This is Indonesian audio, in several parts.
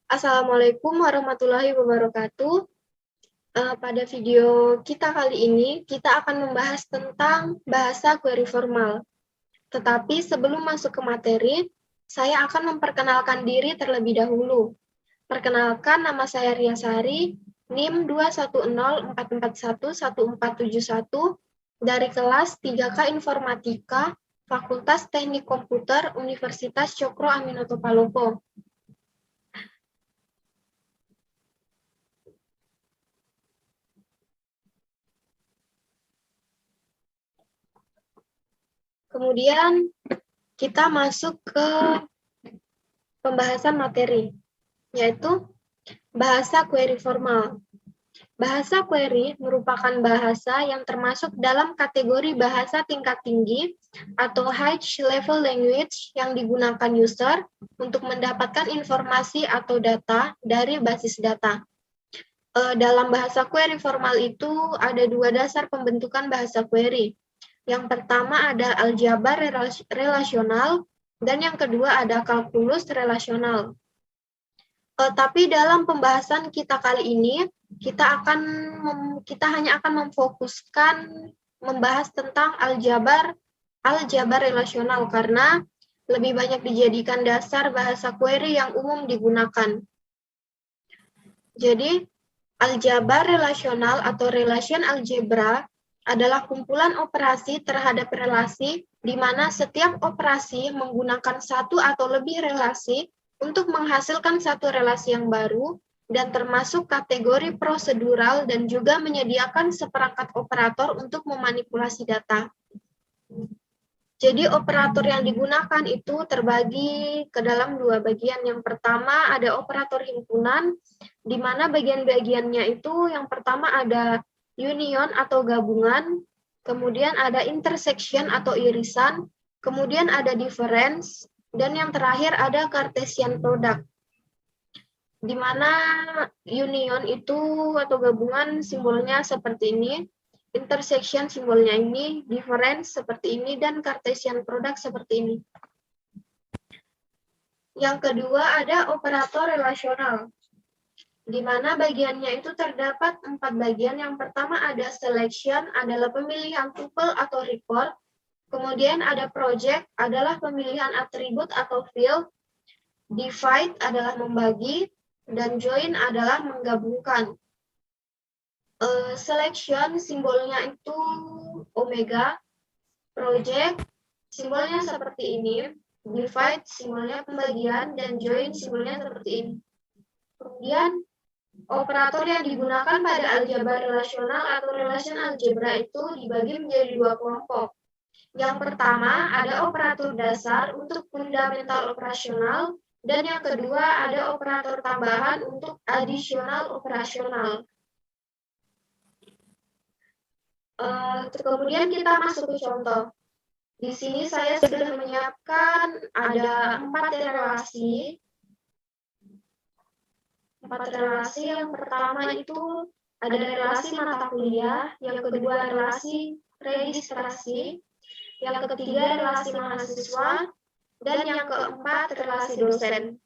Assalamualaikum warahmatullahi wabarakatuh. Pada video kita kali ini, kita akan membahas tentang bahasa query formal. Tetapi sebelum masuk ke materi, saya akan memperkenalkan diri terlebih dahulu. Perkenalkan, nama saya Ria Sari, NIM 21044111471 dari kelas 3K Informatika, Fakultas Teknik Komputer, Universitas Cokro Aminoto Palopo. Kemudian kita masuk ke pembahasan materi, yaitu bahasa query formal. Bahasa query merupakan bahasa yang termasuk dalam kategori bahasa tingkat tinggi atau high level language yang digunakan user untuk mendapatkan informasi atau data dari basis data. Dalam bahasa query formal itu ada dua dasar pembentukan bahasa query. Yang pertama ada aljabar relasional, dan yang kedua ada kalkulus relasional. Tapi dalam pembahasan kita kali ini, kita hanya akan memfokuskan membahas tentang aljabar relasional karena lebih banyak dijadikan dasar bahasa query yang umum digunakan. Jadi, aljabar relasional atau relation algebra adalah kumpulan operasi terhadap relasi di mana setiap operasi menggunakan satu atau lebih relasi untuk menghasilkan satu relasi yang baru dan termasuk kategori prosedural dan juga menyediakan seperangkat operator untuk memanipulasi data. Jadi operator yang digunakan itu terbagi ke dalam dua bagian. Yang pertama ada operator himpunan, di mana bagian-bagiannya itu yang pertama ada union atau gabungan, kemudian ada intersection atau irisan, kemudian ada difference, dan yang terakhir ada Cartesian product. Di mana union itu atau gabungan simbolnya seperti ini, intersection simbolnya ini, difference seperti ini, dan Cartesian product seperti ini. Yang kedua ada operator relasional, di mana bagiannya itu terdapat 4 bagian. Yang pertama ada selection, adalah pemilihan tuple atau record. Kemudian ada project, adalah pemilihan atribut atau field. Divide adalah membagi, dan join adalah menggabungkan. Selection simbolnya itu omega, project simbolnya seperti ini, divide simbolnya pembagian, dan join simbolnya seperti ini. Kemudian operator yang digunakan pada aljabar relasional atau relation algebra itu dibagi menjadi dua kelompok. Yang pertama ada operator dasar untuk fundamental operasional, dan yang kedua ada operator tambahan untuk additional operasional. Kemudian kita masuk ke contoh. Di sini saya sudah menyiapkan ada 4 relasi. 4 relasi, yang pertama itu ada relasi mata kuliah, yang kedua relasi registrasi, yang ketiga relasi mahasiswa, dan yang keempat relasi dosen.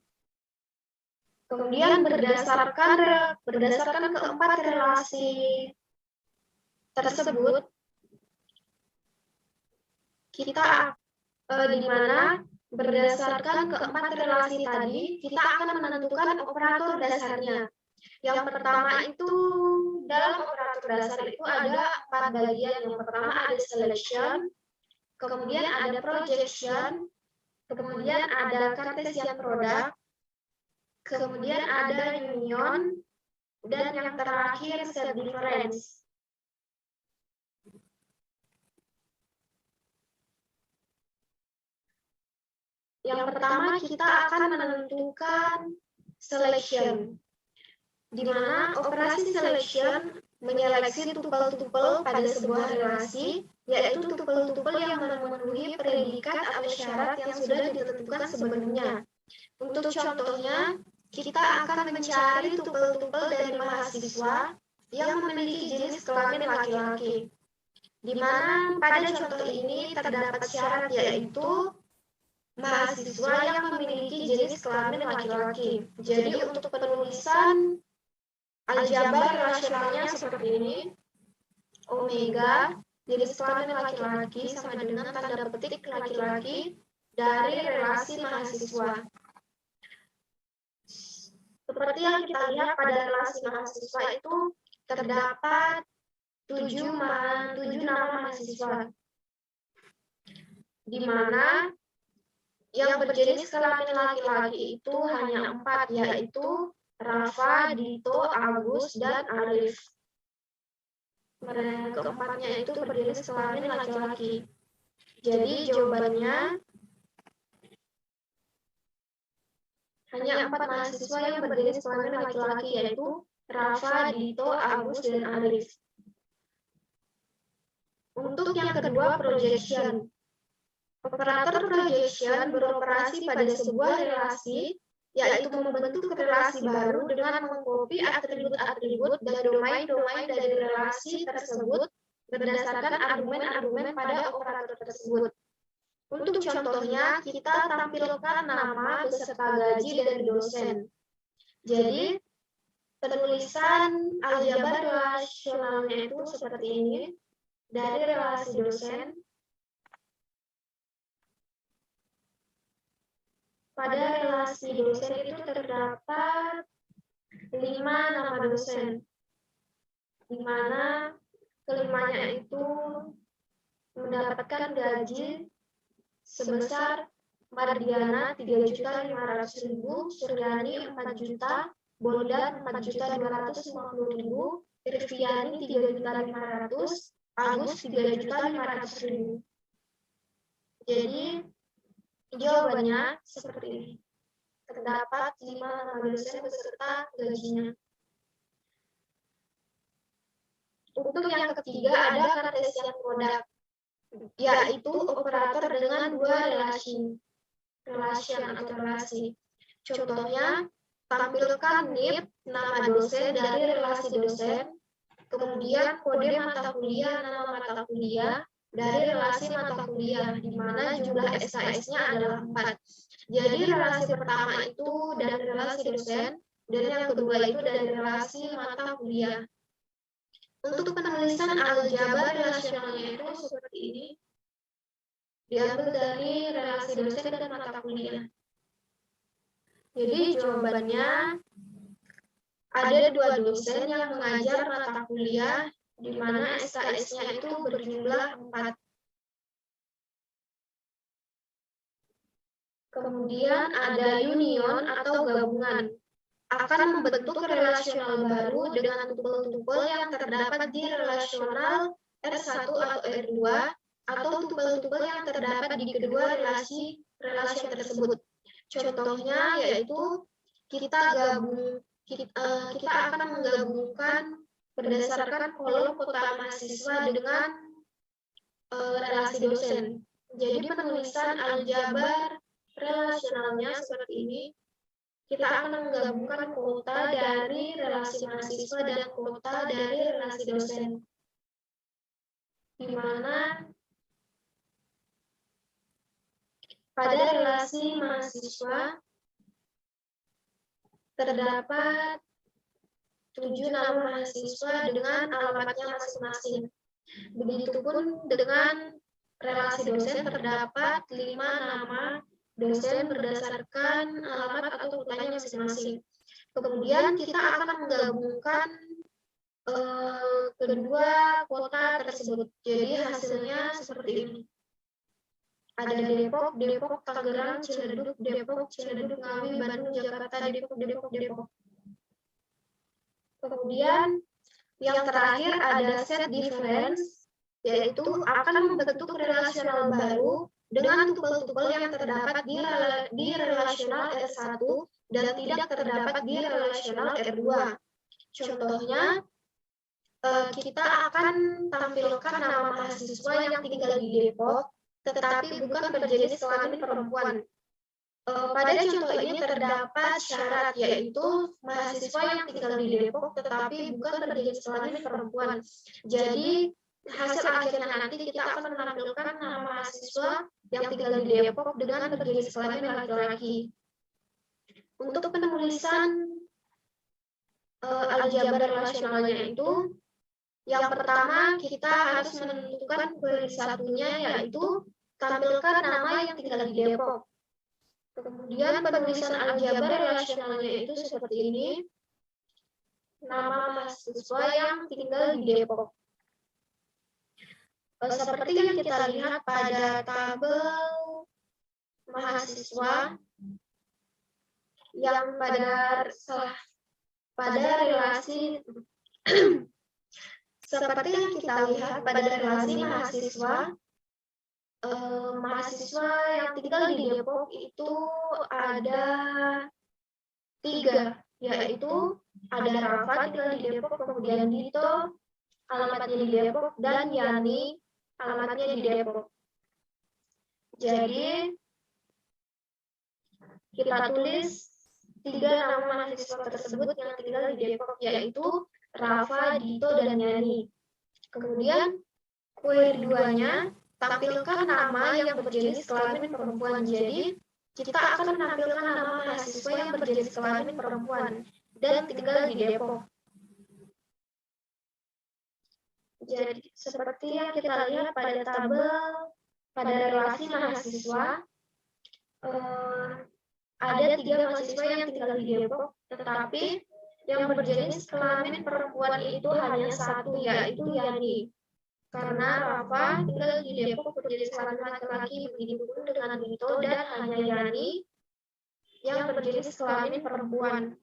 Kemudian berdasarkan keempat relasi tersebut, kita di mana berdasarkan keempat relasi tadi, kita akan menentukan operator dasarnya. Yang pertama itu, dalam operator dasar itu ada 4 bagian. Yang pertama ada selection, kemudian ada projection, kemudian ada Cartesian product, kemudian ada union, dan yang terakhir set difference. Yang pertama kita akan menentukan selection, di mana operasi selection menyeleksi tupel-tupel pada sebuah relasi, yaitu tupel-tupel yang memenuhi predikat atau syarat yang sudah ditentukan sebelumnya. Untuk contohnya, kita akan mencari tupel-tupel dari mahasiswa yang memiliki jenis kelamin laki-laki. di mana pada contoh ini terdapat syarat yaitu mahasiswa yang memiliki jenis kelamin laki-laki. Jadi untuk penulisan aljabar relasionalnya seperti ini, omega jenis kelamin laki-laki sama dengan tanda petik laki-laki dari relasi mahasiswa. Seperti yang kita lihat pada relasi mahasiswa itu terdapat 7 nama mahasiswa, di mana yang berjenis kelamin laki-laki itu hanya 4, yaitu Rafa, Dito, Agus, dan Arif. Mereka keempatnya itu berjenis kelamin laki-laki. Jadi jawabannya hanya 4 mahasiswa yang berjenis kelamin laki-laki, yaitu Rafa, Dito, Agus, dan Arif. Untuk yang kedua, projection. Operator projection beroperasi pada sebuah relasi, yaitu membentuk relasi baru dengan mengcopy atribut-atribut dan domain-domain dari relasi tersebut berdasarkan argumen-argumen pada operator tersebut. Untuk contohnya, kita tampilkan nama beserta gaji dari dosen. Jadi, penulisan aljabar relasionalnya itu seperti ini, dari relasi dosen. Pada relasi dosen itu terdapat 5 nama dosen, di mana kelimanya itu mendapatkan gaji sebesar Mardiana 3.500.000, Suryani 4 juta, Bondan 4.250.000, Irviani 3.500.000, Agus 3.500.000. Jadi jawabannya seperti ini. Terdapat 5 nama dosen beserta gajinya. Untuk yang ketiga ada Cartesian product, yaitu operator dengan 2 relasi. Contohnya, tampilkan NIP nama dosen dari relasi dosen, kemudian kode mata kuliah nama mata kuliah dari relasi mata kuliah, di mana jumlah SKS-nya adalah 4. Jadi relasi pertama itu dari relasi dosen, dan yang kedua itu dari relasi mata kuliah. Untuk penulisan aljabar relasionalnya itu seperti ini, diambil dari relasi dosen dan mata kuliah. Jadi jawabannya ada 2 dosen yang mengajar mata kuliah, di mana SKS-nya itu berjumlah 4. Kemudian ada union atau gabungan, akan membentuk relasional baru dengan tupel-tupel yang terdapat di relasional R1 atau R2, atau tupel-tupel yang terdapat di kedua relasi tersebut. Contohnya yaitu kita akan menggabungkan berdasarkan kolom kota mahasiswa dengan relasi dosen. Jadi penulisan aljabar relasionalnya seperti ini. Kita akan menggabungkan kota dari relasi mahasiswa dan kota dari relasi dosen, di mana pada relasi mahasiswa terdapat 7 nama mahasiswa dengan alamatnya masing-masing. Begitupun dengan relasi dosen terdapat 5 nama dosen berdasarkan alamat atau kotanya masing-masing. Kemudian kita akan menggabungkan kedua kota tersebut. Jadi hasilnya seperti ini. Ada Depok, Tangerang, Ciledug, Ngawi, Bandung, Jakarta, Depok. Kemudian yang terakhir ada set difference, yaitu akan membentuk relasional baru dengan tupel-tupel yang terdapat di relasional R1 dan tidak terdapat di relasional R2. Contohnya, kita akan tampilkan nama mahasiswa yang tinggal di Depok, tetapi bukan berjenis kelamin perempuan. Pada contoh ini terdapat syarat, yaitu mahasiswa yang tinggal di Depok, tetapi bukan berjenis kelamin perempuan. Jadi, hasil akhirnya nanti kita akan menampilkan nama mahasiswa yang tinggal di Depok dengan berjenis kelamin laki-laki. Untuk penulisan aljabar relasionalnya itu, yang pertama kita harus menentukan query satunya, yaitu tampilkan nama yang tinggal di Depok. Kemudian penulisan aljabar relasionalnya itu seperti ini, nama mahasiswa yang tinggal di Depok. Seperti yang kita lihat pada tabel mahasiswa yang pada relasi seperti yang kita lihat pada relasi mahasiswa yang tinggal di Depok itu ada 3, yaitu ada Rafa tinggal di Depok, kemudian Dito alamatnya di Depok, dan Yani alamatnya di Depok. Jadi kita tulis 3 nama mahasiswa tersebut yang tinggal di Depok, yaitu Rafa, Dito, dan Yani. Kemudian query 2-nya, tampilkan nama yang berjenis kelamin perempuan. Jadi kita akan menampilkan nama mahasiswa yang berjenis kelamin perempuan dan tinggal di Depok. Jadi seperti yang kita lihat pada tabel pada relasi mahasiswa, ada 3 mahasiswa yang tinggal di Depok, tetapi yang berjenis kelamin perempuan itu hanya 1, yaitu Yani. Karena Rafa tinggal di Depok berjenis kelamin laki-laki, begitupun dengan Dito, dan hanya Yani yang berjenis kelamin perempuan.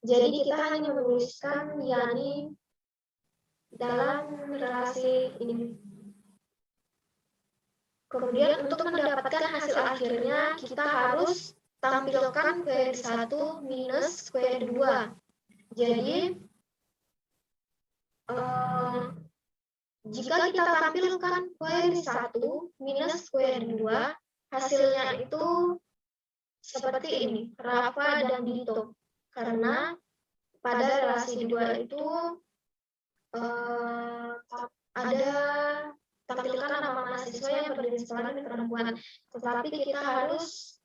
Jadi kita hanya menuliskan Yani dalam relasi ini. Kemudian untuk mendapatkan hasil akhirnya kita harus tampilkan query 1 minus query 2. Jadi jika kita tampilkan query 1 minus query 2, hasilnya itu seperti ini, Rafa dan Dito. Karena pada relasi 2 itu ada tampilkan nama mahasiswa yang berjenis kelamin perempuan, tetapi kita harus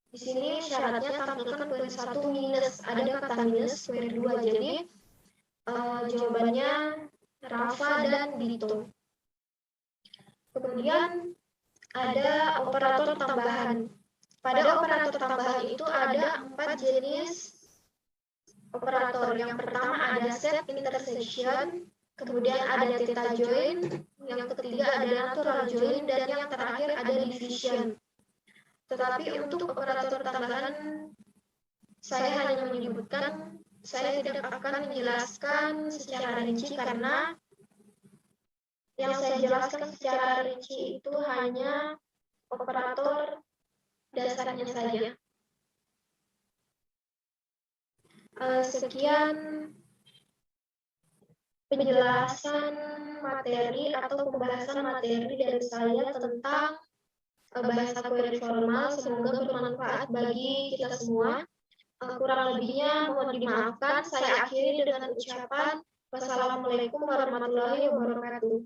di sini syaratnya tampilkan query 1 minus, ada kata minus query 2, jadi jawabannya Rafa dan Dito. Kemudian ada operator tambahan. Pada operator tambahan itu ada 4 jenis operator. Yang pertama ada set intersection, kemudian ada theta join, yang ketiga ada natural join, dan yang terakhir ada division. Tetapi untuk operator tambahan saya hanya menyebutkan, saya tidak akan menjelaskan secara rinci karena yang saya jelaskan secara rinci itu hanya operator dasarnya saja. Sekian penjelasan materi atau pembahasan materi dari saya tentang bahasa query formal. Semoga bermanfaat bagi kita semua. Kurang lebihnya mohon dimaafkan. Saya akhiri dengan ucapan wassalamualaikum warahmatullahi wabarakatuh.